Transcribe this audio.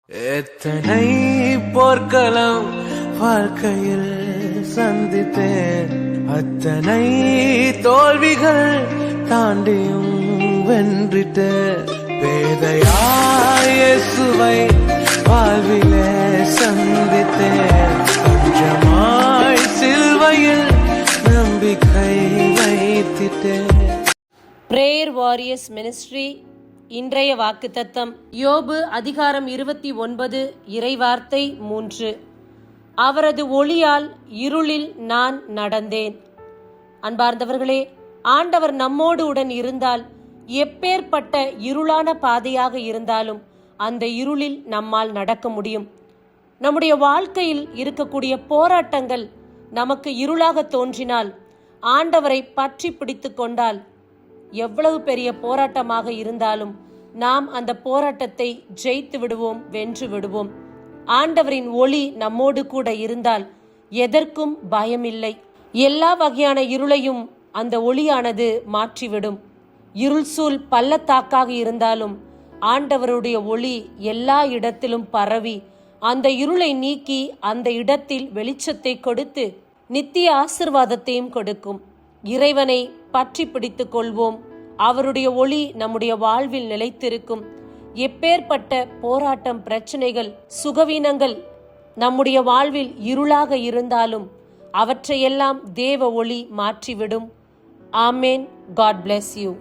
எத்தனை போர்க்களம் வாழ்க்கையில் சந்தித்தேன், அத்தனை தோல்விகள் தாண்டியும் வென்றிட்டேன். பேதையாய் இயேசுவை வாழ்விலே சந்தித்தேன், கொஞ்சமாய் சிலுவையில் நம்பிக்கை வைத்திட்டேன். பிரேயர் வாரியர்ஸ் மினிஸ்ட்ரி இன்றைய வாக்குத்தத்தம் யோபு அதிகாரம் 29 இறைவார்த்தை 3. அவரது ஒளியால் இருளில் நான் நடந்தேன். அன்பார்ந்தவர்களே, ஆண்டவர் நம்மோடு உடன் இருந்தால் எப்பேற்பட்ட இருளான பாதையாக இருந்தாலும் அந்த இருளில் நம்மால் நடக்க முடியும். நம்முடைய வாழ்க்கையில் இருக்கக்கூடிய போராட்டங்கள் நமக்கு இருளாக தோன்றினால் ஆண்டவரை பற்றி பிடித்து கொண்டால் எவ்வளவு பெரிய போராட்டமாக இருந்தாலும் நாம் அந்த போராட்டத்தை ஜெயித்து விடுவோம், வென்று விடுவோம். ஆண்டவரின் ஒளி நம்மோடு கூட இருந்தால் எதற்கும் பயமில்லை. எல்லா வகையான இருளையும் அந்த ஒளியானது மாற்றிவிடும். இருள் சூழ் பள்ளத்தாக்காக இருந்தாலும் ஆண்டவருடைய ஒளி எல்லா இடத்திலும் பரவி அந்த இருளை நீக்கி அந்த இடத்தில் வெளிச்சத்தை கொடுத்து நித்திய ஆசீர்வாதத்தையும் கொடுக்கும். இறைவனை பற்றி பிடித்துக் கொள்வோம். அவருடைய ஒளி நம்முடைய வாழ்வில் நிலைத்திருக்கும். எப்பேற்பட்ட போராட்டம், பிரச்சனைகள், சுகவீனங்கள் நம்முடைய வாழ்வில் இருளாக இருந்தாலும் அவற்றையெல்லாம் தேவ ஒளி மாற்றிவிடும். ஆமேன். God bless you.